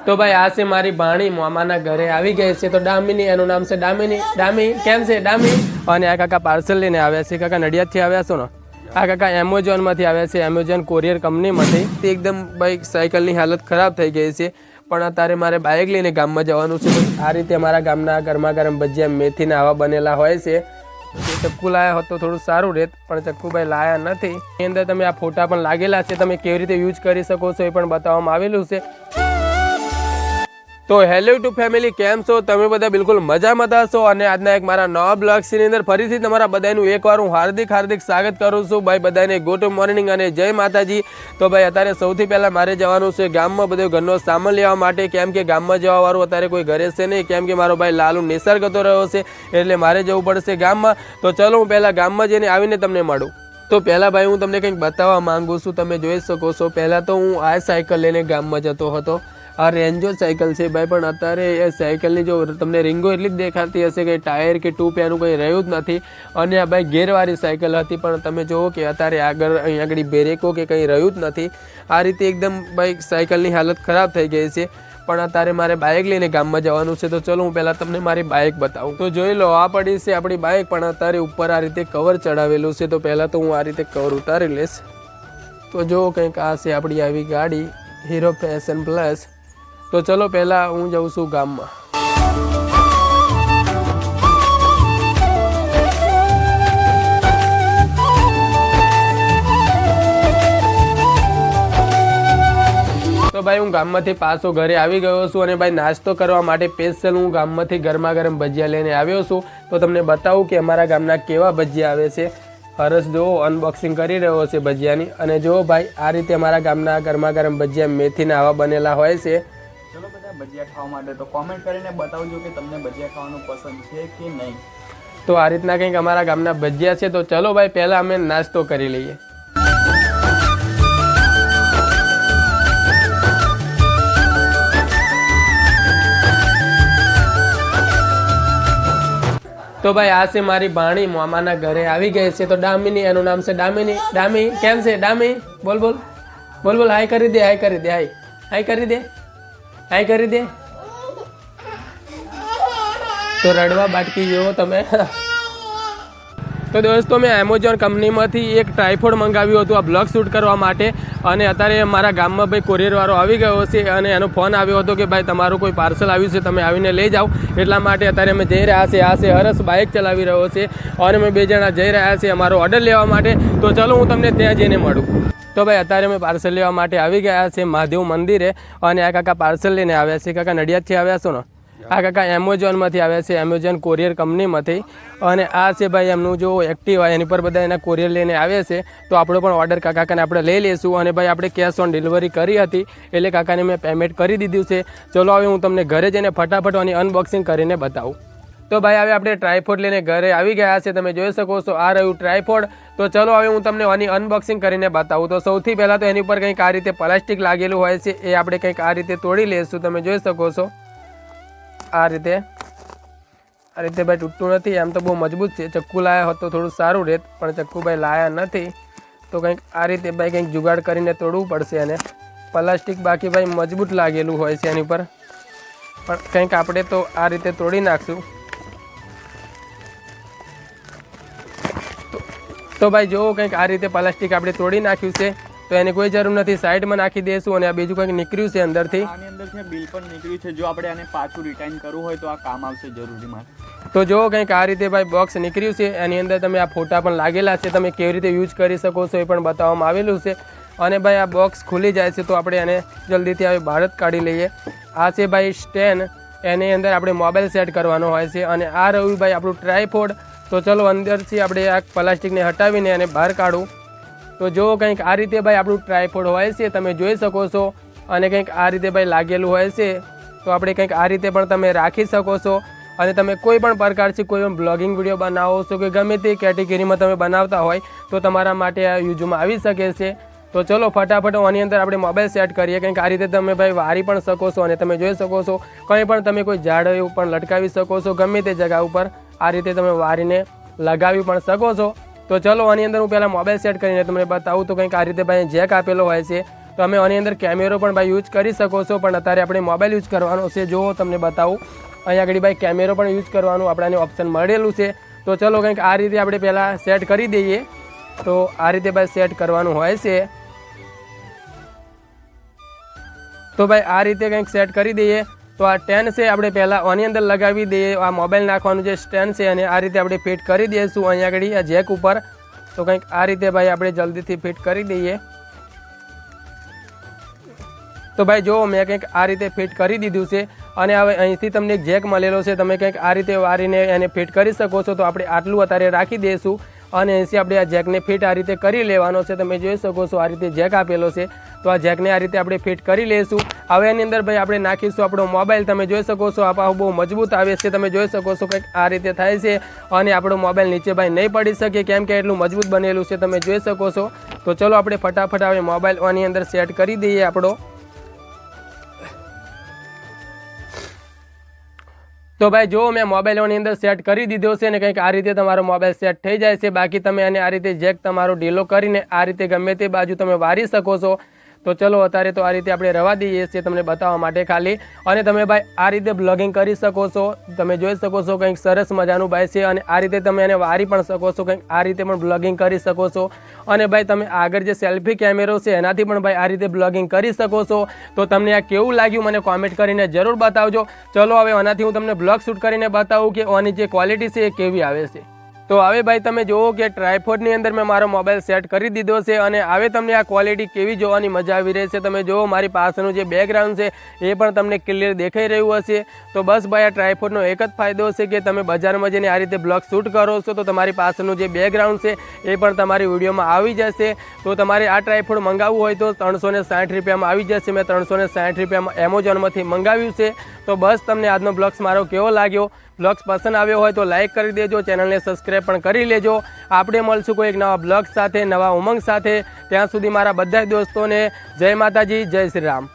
તો ભાઈ આ છે મારી ભાણી મામાના ઘરે આવી ગઈ છે. તો દામિની, એનું નામ છે દામિની. દામી કેમ છે દામી? અને આ કાકા પાર્સલ લઈને આવ્યા છે. કાકા નડિયાદથી આવ્યા છો ને? આ કાકા એમેઝોનમાંથી આવ્યા છે, એમેઝોન કોરિયર કંપનીમાંથી. તે એકદમ ભાઈ સાયકલની હાલત ખરાબ થઈ ગઈ છે, પણ અત્યારે મારે બાઇક લઈને ગામમાં જવાનું છે. આ રીતે અમારા ગામના ગરમા ગરમ ભજીયા મેથીના આવા બનેલા હોય છે. ચક્કુ લાયા હોત તો થોડું સારું રહેત, પણ ચક્કુભાઈ લાયા નથી. એની અંદર તમે આ ફોટા પણ લાગેલા છે, તમે કેવી રીતે યુઝ કરી શકો છો એ પણ બતાવવામાં આવેલું છે. તો હેલો ટુ ફેમિલી, કેમ છો તમે બધા? બિલકુલ મજામાં હશો. અને આજના એક મારા નવા બ્લોગ્સની અંદર ફરીથી તમારા બધાનું એકવાર હું હાર્દિક સ્વાગત કરું છું. ભાઈ બધાને ગુડ મોર્નિંગ અને જય માતાજી. તો ભાઈ અત્યારે સૌથી પહેલાં મારે જવાનું છે ગામમાં બધો ઘરનો સામાન લેવા માટે, કેમ કે ગામમાં જવાવાળું અત્યારે કોઈ ઘરે છે નહીં, કેમ કે મારો ભાઈ લાલુ નિસર્ગ ગતો રહ્યો છે, એટલે મારે જવું પડશે ગામમાં. તો ચલો હું પહેલાં ગામમાં જઈને આવીને તમને મળું. તો પહેલાં ભાઈ હું તમને કંઈક બતાવવા માંગુ છું, તમે જોઈ શકો છો. પહેલાં તો હું આ સાયકલ લઈને ગામમાં જતો હતો. આ રેન્જો સાયકલ છે ભાઈ, પણ અત્યારે એ સાયકલની જો તમને રીંગો એટલી જ દેખાતી હશે કે ટાયર કે ટ્યુબ એનું કંઈ રહ્યું જ નથી. અને આ ભાઈ ગેરવાળી સાયકલ હતી, પણ તમે જુઓ કે અત્યારે અહીં આગળ બ્રેકો કે કંઈ રહ્યું જ નથી. આ રીતે એકદમ ભાઈ સાયકલની હાલત ખરાબ થઈ ગઈ છે, પણ અત્યારે મારે બાઇક લઈને ગામમાં જવાનું છે. તો ચલો હું પહેલાં તમને મારી બાઇક બતાવું. તો જોઈ લો, આ પડી છે આપણી બાઇક, પણ અત્યારે ઉપર આ રીતે કવર ચડાવેલું છે. તો પહેલાં તો હું આ રીતે કવર ઉતારી લઈશ. તો જો કંઈક આ છે આપણી આવી ગાડી હીરો પેશન પ્લસ. તો ચલો પહેલાં હું જાઉં છું ગામમાં. તો ભાઈ હું ગામમાંથી પાછો ઘરે આવી ગયો છું, અને ભાઈ નાસ્તો કરવા માટે સ્પેશિયલ હું ગામમાંથી ગરમા ગરમ ભજીયા લઈને આવ્યો છું. તો તમને બતાવું કે અમારા ગામના કેવા ભજીયા આવે છે. હરસ જુઓ અનબોક્સિંગ કરી રહ્યો છે ભજીયાની. અને જુઓ ભાઈ આ રીતે અમારા ગામના ગરમા ગરમ ભજીયા મેથીના આવા બનેલા હોય છે. ચલો બધા ભજીયા ખાવા માટે તો કોમેન્ટ કરીને બતાવજો કે તમને ભજીયા ખાવાનું પસંદ છે કે નહીં. તો આ રીતના કંઈક અમારા ગામના ભજીયા છે. તો ચલો ભાઈ પહેલાં અમે નાસ્તો કરી લઈએ. તો ભાઈ આ છે મારી ભાણી મામાના ઘરે આવી ગઈ છે. તો દામિની, એનું નામ છે દામિની. દામી કેમ છે દામી? બોલ બોલ બોલ બોલ. હાય કરી દે, હાય કરી દે, હાય હાય કરી દે, હાય કરી દે. તો રડવા બાટકી જેવો તમે. તો દોસ્તો મેં એમેઝોન કંપનીમાંથી એક ટ્રાયપોડ મંગાવ્યું હતું આ બ્લોગ શૂટ કરવા માટે. અને અત્યારે મારા ગામમાં ભાઈ કોરિયરવાળો આવી ગયો છે, અને એનો ફોન આવ્યો હતો કે ભાઈ તમારું કોઈ પાર્સલ આવ્યું છે, તમે આવીને લઈ જાઓ. એટલા માટે અત્યારે અમે જઈ રહ્યા છે. આ છે હરસ બાઇક ચલાવી રહ્યો છે, અને અમે બે જણા જઈ રહ્યા છીએ અમારો ઓર્ડર લેવા માટે. તો ચલો હું તમને ત્યાં જઈને મળું. તો ભાઈ અત્યારે અમે પાર્સલ લેવા માટે આવી ગયા છે મહાદેવ મંદિરે. અને આ કાકા પાર્સલ લઈને આવ્યા છે. કાકા નડિયાદથી આવ્યા છો ને? આ કાકા એમેઝોનમાંથી આવ્યા છે, એમેઝોન કોરિયર કંપનીમાંથી. અને આ છે ભાઈ એમનું જો એક્ટિવા, એની પર બધા એના કોરિયર લઈને આવે છે. તો આપણો પણ ઓર્ડર કાકાને આપણે લઈ લઈશું. અને ભાઈ આપણે કેશ ઓન ડિલિવરી કરી હતી, એટલે કાકાને મેં પેમેન્ટ કરી દીધું છે. ચલો હવે હું તમને ઘરે જઈને ફટાફટ આની અનબોક્સિંગ કરીને બતાવું. તો ભાઈ હવે આપણે ટ્રાયપોડ લઈને ઘરે આવી ગયા છે, તમે જોઈ શકો છો. આ રહ્યું ટ્રાયપોડ. તો ચલો હવે હું તમને આની અનબોક્સિંગ કરીને બતાવું. તો સૌથી પહેલાં તો એની ઉપર કંઈક આ રીતે પ્લાસ્ટિક લાગેલું હોય છે, એ આપણે કંઈક આ રીતે તોડી લઈશું. તમે જોઈ શકો છો આ રીતે ભાઈ તૂટતું નથી. એમ તો બહુ મજબૂત છે. ચક્કુ લાયા હોત તો થોડું સારું રહેત, પણ ચક્કુભાઈ લાયા નથી. તો કંઈક આ રીતે ભાઈ કંઈક જુગાડ કરીને તોડવું પડશે. અને પ્લાસ્ટિક બાકી ભાઈ મજબૂત લાગેલું હોય છે એની પર, પણ કંઈક આપણે તો આ રીતે તોડી નાખશું. તો ભાઈ જો કંઈક આ રીતે પ્લાસ્ટિક આપણે તોડી નાખ્યું છે. તો એની કોઈ જરૂર નથી, સાઈડમાં નાખી દઈશું. અને આ બીજું કંઈક નીકળ્યું છે અંદરથી. આની અંદર છે બિલ પણ નીકળ્યું છે, જો આપણે આને પાછું રિટર્ન કરવું હોય તો આ કામ આવશે જરૂરી માટે. તો જો કંઈક આ રીતે ભાઈ બોક્સ નીકળ્યું છે, એની અંદર તમે આ ફોટા પણ લાગેલા છે, તમે કેવી રીતે યુઝ કરી શકો છો એ પણ બતાવવામાં આવેલું છે. અને ભાઈ આ બોક્સ ખુલી જાય છે, તો આપણે એને જલ્દીથી હવે બહાર જ કાઢી લઈએ. આ છે ભાઈ સ્ટેન્ડ, એની અંદર આપણે મોબાઈલ સેટ કરવાનો હોય છે. અને આ રહ્યું ભાઈ આપણું ટ્રાયપોડ. તો ચલો અંદરથી આપણે આ પ્લાસ્ટિકને હટાવીને એને બહાર કાઢું. તો જો કંઈક આ રીતે ભાઈ આપણું ટ્રાયપોડ હોય છે, તમે જોઈ શકો છો. અને કંઈક આ રીતે ભાઈ લાગેલું હોય છે. તો આપણે કંઈક આ રીતે પણ તમે રાખી શકો છો. અને તમે કોઈ પણ પ્રકારથી કોઈ પણ બ્લોગિંગ વિડીયો બનાવો છો કે ગમે તે કેટેગરીમાં તમે બનાવતા હોય તો તમારા માટે આ યુઝમાં આવી શકે છે. તો ચલો ફટાફટ આની અંદર આપણે મોબાઈલ સેટ કરીએ. કંઈક આ રીતે તમે ભાઈ વારી પણ શકો છો. અને તમે જોઈ શકો છો કંઈ પણ તમે કોઈ ઝાડ એવું પણ લટકાવી શકો છો, ગમે તે જગ્યા ઉપર આ રીતે તમે વારીને લગાવી પણ શકો છો. તો ચલો આની અંદર હું પહેલાં મોબાઈલ સેટ કરીને તમને બતાવું. તો કંઈક આ રીતે ભાઈ જેક આપેલો હોય છે, તો અમે આની અંદર કેમેરો પણ ભાઈ યુઝ કરી શકો છો, પણ અત્યારે આપણે મોબાઈલ યુઝ કરવાનો છે. જો તમને બતાવું અહીંયા આગળ ભાઈ કેમેરો પણ યુઝ કરવાનું આપણાને ઓપ્શન મળેલું છે. તો ચલો કંઈક આ રીતે આપણે પહેલાં સેટ કરી દઈએ. તો આ રીતે ભાઈ સેટ કરવાનું હોય છે. તો ભાઈ આ રીતે કંઈક સેટ કરી દઈએ. તો આ 10 છે આપણે પહેલાં આની અંદર લગાવી દઈએ. આ મોબાઈલ નાખવાનું જે સ્ટેન્ડ છે અને આ રીતે આપણે ફિટ કરી દઈશું અહીંયા આગળ આ જેક ઉપર. તો કંઈક આ રીતે ભાઈ આપણે જલ્દીથી ફિટ કરી દઈએ. તો ભાઈ જો મેં કંઈક આ રીતે ફિટ કરી દીધું છે. અને હવે અહીંથી તમને એક જેક મળેલો છે, તમે કંઈક આ રીતે વારીને એને ફિટ કરી શકો છો. તો આપણે આટલું અત્યારે રાખી દઈશું અને અહીંથી આપણે આ જેકને ફિટ આ રીતે કરી લેવાનો છે. તમે જોઈ શકો છો આ રીતે જેક આપેલો છે. તો આ જેકને આ રીતે આપણે ફિટ કરી લઈશું. હવે એની અંદર ભાઈ આપણે નાખીશું આપણો મોબાઈલ. તમે જોઈ શકો છો આ બહુ મજબૂત આવે છે. તમે જોઈ શકો છો કંઈક આ રીતે થાય છે અને આપણો મોબાઈલ નીચે ભાઈ નહીં પડી શકે, કેમ કે એટલું મજબૂત બનેલું છે. તમે જોઈ શકો છો. તો ચલો આપણે ફટાફટ હવે મોબાઈલ આની અંદર સેટ કરી દઈએ આપણો. તો ભાઈ જો મેં મોબાઈલોની અંદર સેટ કરી દીધો છે ને કંઈક આ રીતે તમારો મોબાઈલ સેટ થઈ જાય છે. બાકી તમે આને આ રીતે જેક તમારો ઢીલો કરીને આ રીતે ગમે તે બાજુ તમે વારી શકો છો. તો ચલો અત્યારે તો આ રીતે આપણે રવા દઈએ છીએ તમને બતાવવા માટે ખાલી. અને તમે ભાઈ આ રીતે બ્લોગિંગ કરી શકો છો. તમે જોઈ શકો છો કંઈક સરસ મજાનું ભાઈ છે. અને આ રીતે તમે એને વારી પણ શકો છો, કંઈક આ રીતે પણ બ્લોગિંગ કરી શકો છો. અને ભાઈ તમે આગળ જે સેલ્ફી કેમેરો છે એનાથી પણ ભાઈ આ રીતે બ્લોગિંગ કરી શકો છો. તો તમને આ કેવું લાગ્યું મને કોમેન્ટ કરીને જરૂર બતાવજો. ચલો હવે આનાથી હું તમને બ્લોગ શૂટ કરીને બતાવું કે આની જે ક્વોલિટી છે એ કેવી આવે છે. તો હવે ભાઈ તમે જુઓ કે ટ્રાયપોડની અંદર મેં મારો મોબાઈલ સેટ કરી દીધો છે. અને હવે તમને આ ક્વોલિટી કેવી જોવાની મજા આવી રહી છે. તમે જુઓ મારી પાસેનું જે બેકગ્રાઉન્ડ છે એ પણ તમને ક્લિયર દેખાઈ રહ્યું હશે. તો બસ ભાઈ આ ટ્રાયપોડનો એક જ ફાયદો છે કે તમે બજારમાં જઈને આ રીતે બ્લોગ શૂટ કરો છો તો તમારી પાસેનું જે બેકગ્રાઉન્ડ છે એ પણ તમારી વિડીયોમાં આવી જશે. તો તમારે આ ટ્રાયપોડ મંગાવવું હોય તો 360 રૂપિયામાં આવી જશે. મેં 360 રૂપિયામાં એમેઝોનમાંથી મંગાવ્યું છે. તો બસ તમને આજનો બ્લોગ્સ મારો કેવો લાગ્યો? બ્લોગ્સ પસંદ આવ્યો હોય તો લાઇક કરી દેજો, ચેનલને સબસ્ક્રાઈબ પણ કરી લેજો. આપણે મળશું કોઈ એક નવા બ્લોગ સાથે, નવા ઉમંગ સાથે. ત્યાં સુધી મારા બધા દોસ્તોને જય માતાજી, જય શ્રી રામ.